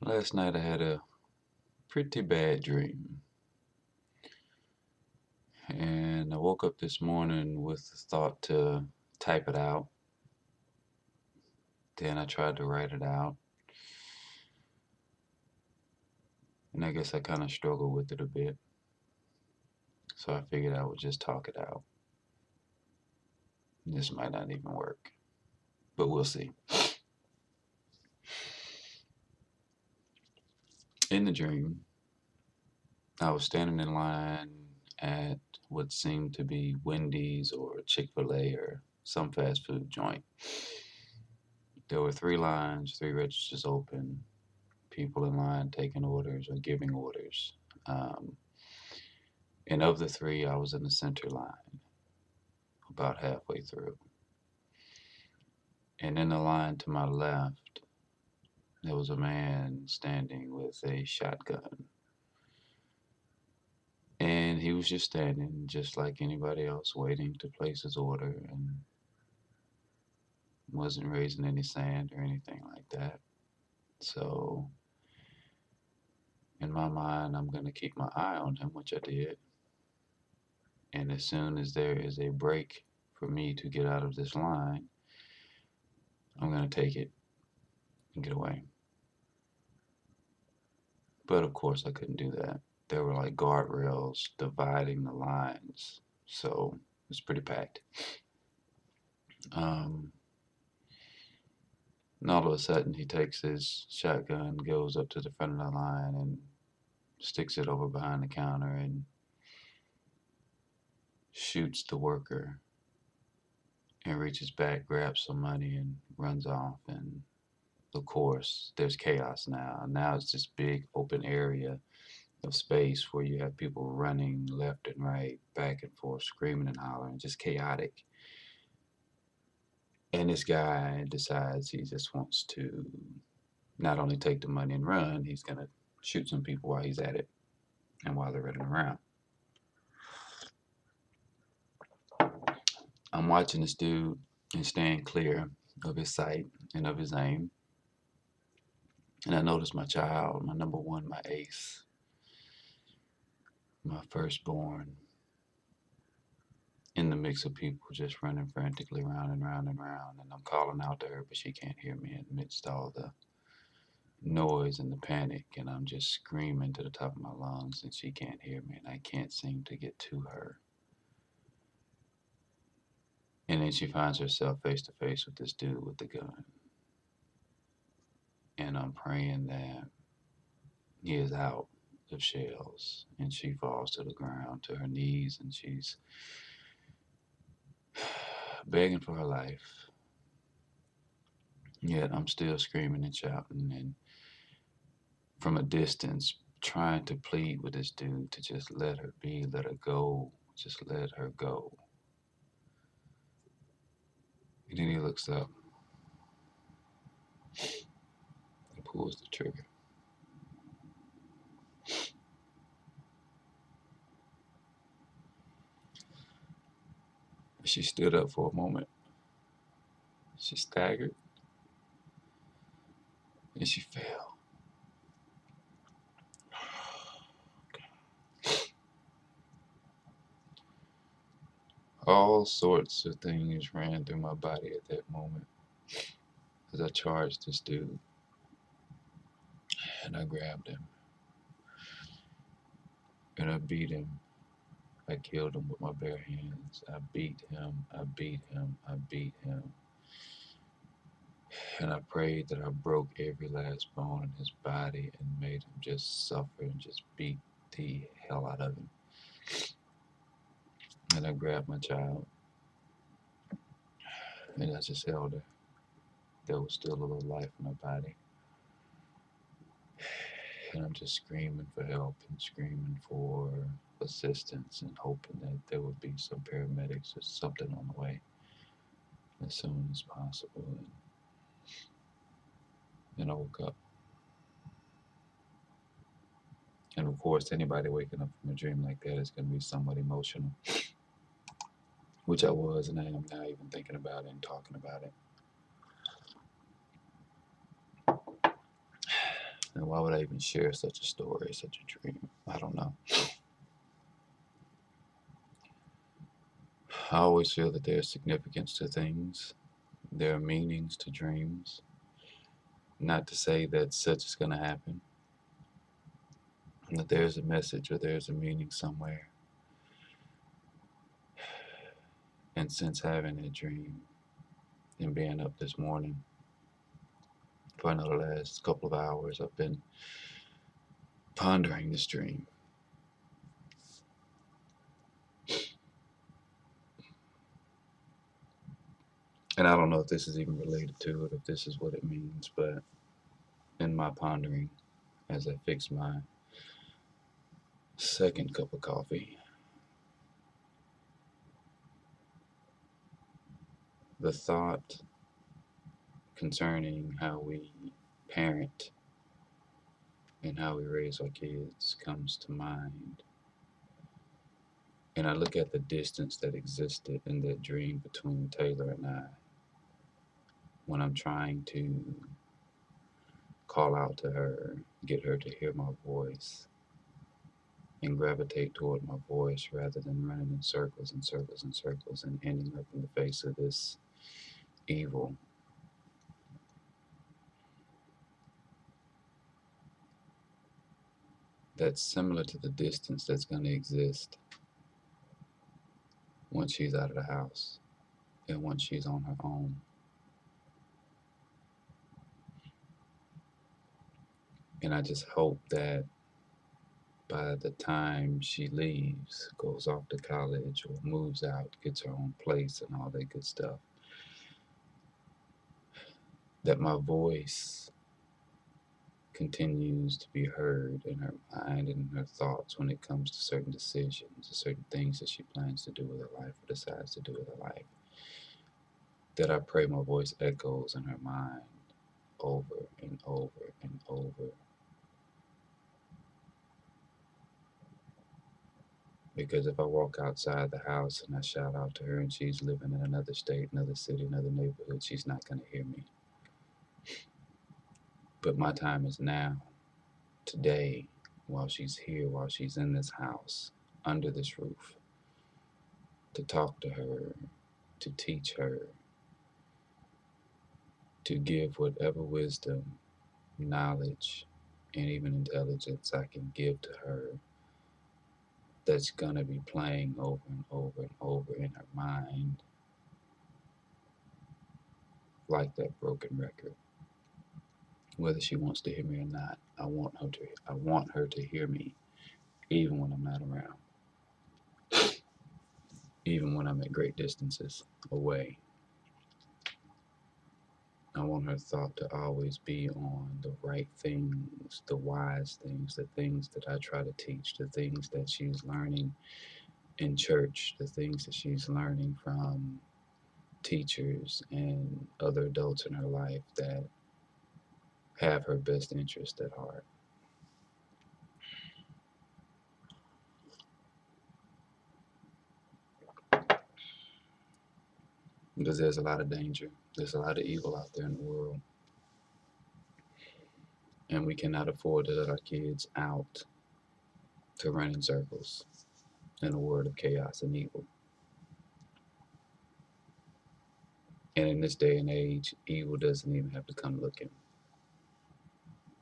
Last night I had a pretty bad dream, and I woke up this morning with the thought to type it out. Then I tried to write it out, and I guess I kind of struggled with it a bit. So I figured I would just talk it out. This might not even work, but we'll see. In the dream, I was standing in line at what seemed to be Wendy's or Chick-fil-A or some fast food joint. There were three lines, three registers open, people in line taking orders or giving orders. Um, and of the three, I was in the center line, about halfway through. And in the line to my left, there was a man standing with a shotgun. And he was just standing, just like anybody else, waiting to place his order and wasn't raising any sand or anything like that. So, in my mind, I'm going to keep my eye on him, which I did. And as soon as there is a break for me to get out of this line, I'm going to take it and get away. But of course, I couldn't do that. There were like guardrails dividing the lines, so it's pretty packed. Um, and all of a sudden, he takes his shotgun, goes up to the front of the line, and sticks it over behind the counter and shoots the worker and reaches back, grabs some money, and runs off. And of course, there's chaos now. Now it's this big open area of space where you have people running left and right, back and forth, screaming and hollering, just chaotic. And this guy decides he just wants to not only take the money and run, he's going to shoot some people while he's at it and while they're running around. I'm watching this dude and staying clear of his sight and of his aim. And I notice my child, my number one, my ace, my firstborn, in the mix of people just running frantically round and round and round. And I'm calling out to her, but she can't hear me amidst all the noise and the panic. And I'm just screaming to the top of my lungs, and she can't hear me, and I can't seem to get to her. And then she finds herself face to face with this dude with the gun. And I'm praying that he is out of shells. And she falls to the ground to her knees, and she's begging for her life. Yet I'm still screaming and shouting and from a distance trying to plead with this dude to just let her be, let her go, just let her go. And then he looks up and pulls the trigger. She stood up for a moment. She staggered and she fell. All sorts of things ran through my body at that moment as I charged this dude and I grabbed him and I beat him. I killed him with my bare hands. I beat him. I beat him. I beat him. And I prayed that I broke every last bone in his body and made him just suffer and just beat the hell out of him. And I grabbed my child and I just held her. There was still a little life in her body. And I'm just screaming for help and screaming for assistance and hoping that there would be some paramedics or something on the way as soon as possible. And I woke up. And of course, anybody waking up from a dream like that is going to be somewhat emotional, which I was, and I am now even thinking about it and talking about it. And why would I even share such a story, such a dream? I don't know. I always feel that there's significance to things. There are meanings to dreams. Not to say that such is going to happen, that there's a message or there's a meaning somewhere. And since having that dream and being up this morning for another last couple of hours, I've been pondering this dream. And I don't know if this is even related to it, if this is what it means, but in my pondering, as I fix my second cup of coffee, the thought concerning how we parent and how we raise our kids comes to mind. And I look at the distance that existed in that dream between Taylor and I when I'm trying to call out to her, get her to hear my voice, and gravitate toward my voice rather than running in circles and circles and circles and ending up in the face of this evil. That's similar to the distance that's going to exist once she's out of the house and once she's on her own. And I just hope that by the time she leaves, goes off to college or moves out, gets her own place and all that good stuff, that my voice continues to be heard in her mind and in her thoughts when it comes to certain decisions or certain things that she plans to do with her life or decides to do with her life. That I pray my voice echoes in her mind over and over and over. Because if I walk outside the house and I shout out to her and she's living in another state, another city, another neighborhood, she's not going to hear me. But my time is now, today, while she's here, while she's in this house, under this roof, to talk to her, to teach her, to give whatever wisdom, knowledge, and even intelligence I can give to her that's going to be playing over and over and over in her mind like that broken record. Whether she wants to hear me or not, I want her to hear me even when I'm not around. Even when I'm at great distances away. I want her thought to always be on the right things, the wise things, the things that I try to teach, the things that she's learning in church, the things that she's learning from teachers and other adults in her life that have her best interest at heart. Because there's a lot of danger, there's a lot of evil out there in the world, and we cannot afford to let our kids out to run in circles in a world of chaos and evil. And in this day and age, evil doesn't even have to come looking.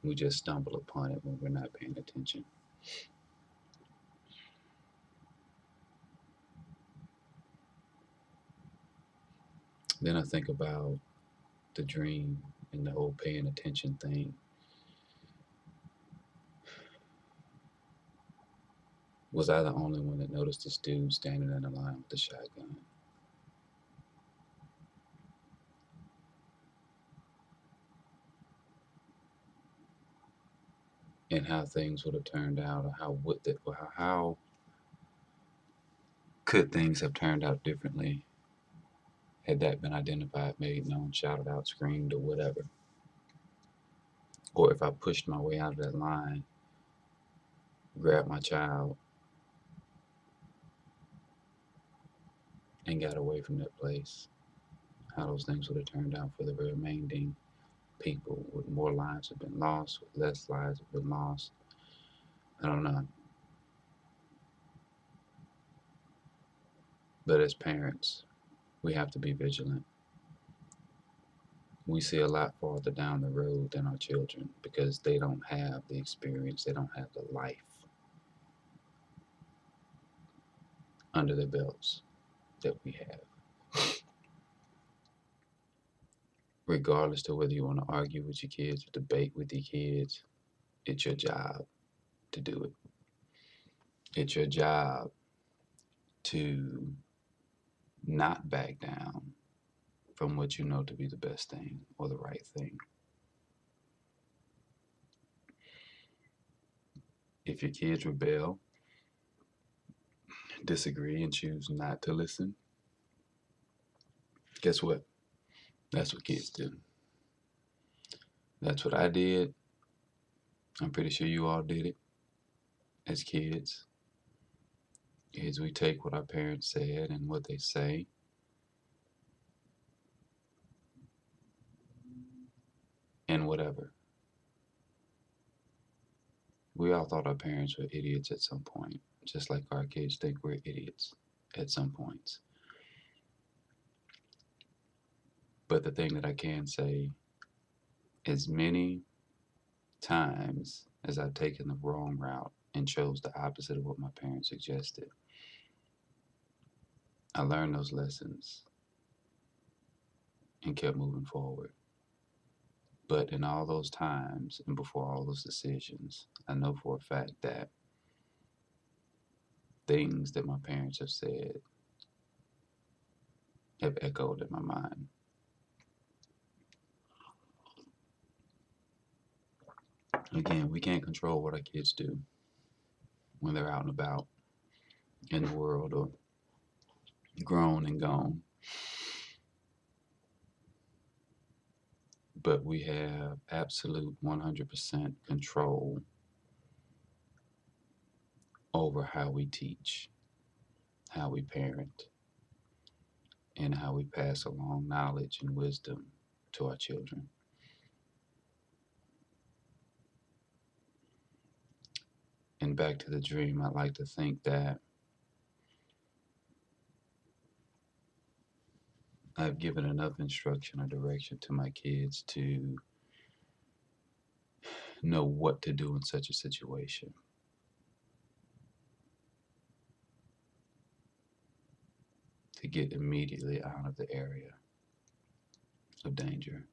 We just stumble upon it when we're not paying attention. Then I think about the dream and the whole paying attention thing. Was I the only one that noticed this dude standing in the line with the shotgun? And how things would have turned out, or how could things have turned out differently had that been identified, made known, shouted out, screamed, or whatever? Or if I pushed my way out of that line, grabbed my child, and got away from that place, how those things would have turned out for the remaining people? Would more lives have been lost? Would less lives have been lost? I don't know. But as parents, we have to be vigilant. We see a lot farther down the road than our children because they don't have the experience, they don't have the life under their belts that we have. Regardless to whether you want to argue with your kids or debate with your kids, it's your job to do it. It's your job to not back down from what you know to be the best thing or the right thing. If your kids rebel, disagree, and choose not to listen, guess what? That's what kids do. That's what I did. I'm pretty sure you all did it as kids. Is we take what our parents said and what they say and whatever. We all thought our parents were idiots at some point, just like our kids think we're idiots at some points. But the thing that I can say, as many times as I've taken the wrong route and chose the opposite of what my parents suggested, I learned those lessons and kept moving forward. But in all those times and before all those decisions, I know for a fact that things that my parents have said have echoed in my mind. Again, we can't control what our kids do when they're out and about in the world or grown and gone. But we have absolute 100% control over how we teach, how we parent, and how we pass along knowledge and wisdom to our children. And back to the dream, I like to think that I've given enough instruction or direction to my kids to know what to do in such a situation. To get immediately out of the area of danger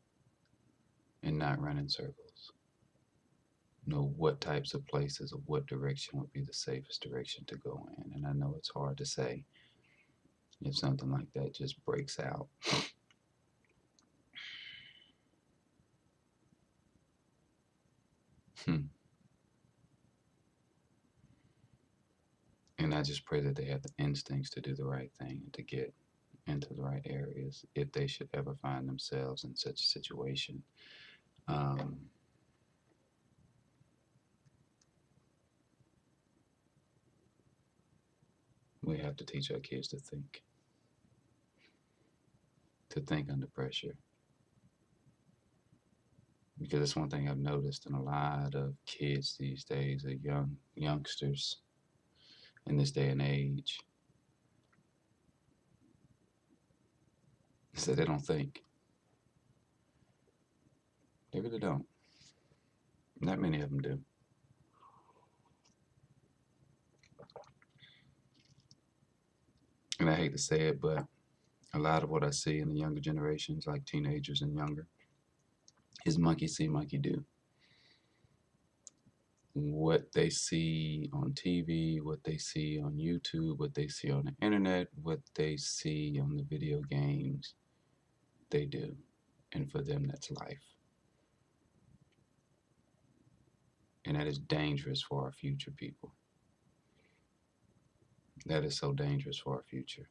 and not run in circles. Know what types of places or what direction would be the safest direction to go in. And I know it's hard to say if something like that just breaks out. And I just pray that they have the instincts to do the right thing and to get into the right areas if they should ever find themselves in such a situation. We have to teach our kids to think under pressure. Because that's one thing I've noticed in a lot of kids these days, youngsters in this day and age, is that they don't think. They really don't. Not many of them do. And I hate to say it, but a lot of what I see in the younger generations, like teenagers and younger, is monkey see, monkey do. What they see on TV, what they see on YouTube, what they see on the internet, what they see on the video games, they do. And for them, that's life. And that is dangerous for our future, people. That is so dangerous for our future.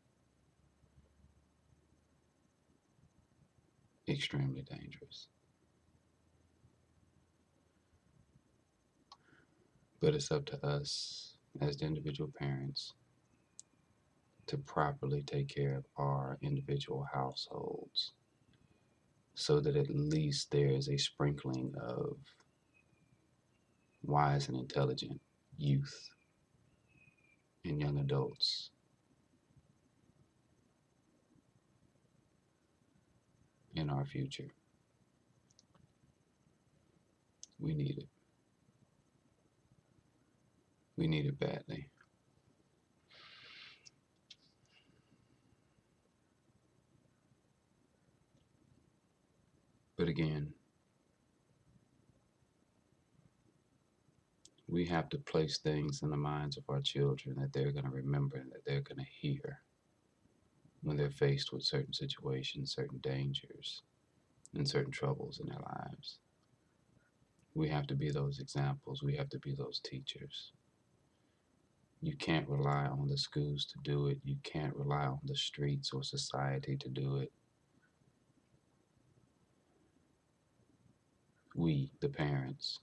Extremely dangerous. But it's up to us as the individual parents to properly take care of our individual households so that at least there is a sprinkling of wise and intelligent youth and young adults in our future. We need it. We need it badly. But again, we have to place things in the minds of our children that they're going to remember and that they're going to hear when they're faced with certain situations, certain dangers, and certain troubles in their lives. We have to be those examples. We have to be those teachers. You can't rely on the schools to do it. You can't rely on the streets or society to do it. We, the parents,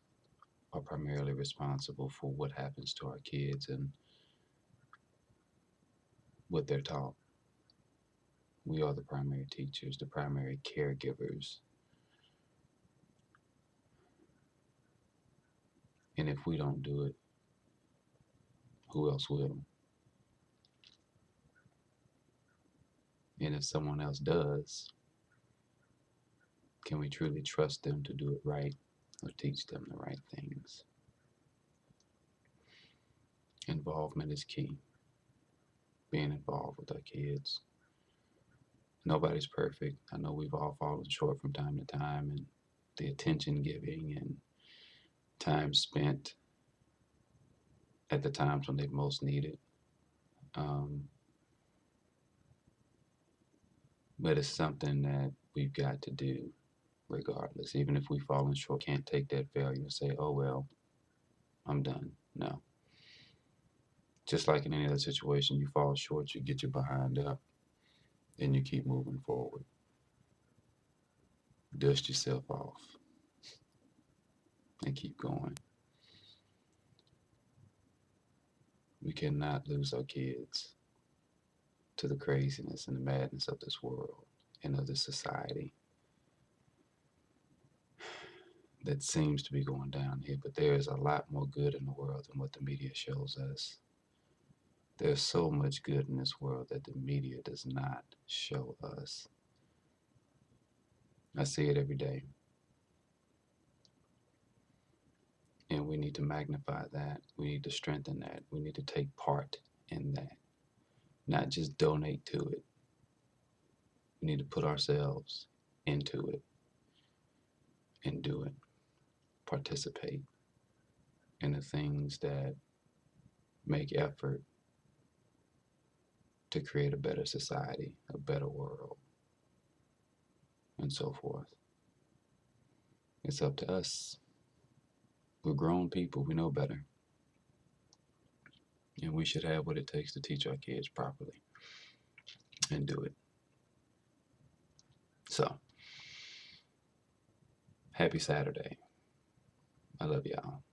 are primarily responsible for what happens to our kids and what they're taught. We are the primary teachers, the primary caregivers. And if we don't do it, who else will? And if someone else does, can we truly trust them to do it right or teach them the right things? Involvement is key. Being involved with our kids. Nobody's perfect. I know we've all fallen short from time to time, and the attention giving and time spent at the times when they most need it. But it's something that we've got to do regardless. Even if we've fallen short, can't take that failure and say, oh, well, I'm done. No. Just like in any other situation, you fall short, you get your behind up, and you keep moving forward. Dust yourself off and keep going. We cannot lose our kids to the craziness and the madness of this world and of this society that seems to be going down here. But there is a lot more good in the world than what the media shows us. There's so much good in this world that the media does not show us. I see it every day. And we need to magnify that. We need to strengthen that. We need to take part in that. Not just donate to it. We need to put ourselves into it and do it. Participate in the things that make effort to create a better society, a better world, and so forth. It's up to us. We're grown people. We know better. And we should have what it takes to teach our kids properly and do it. So, happy Saturday. I love y'all.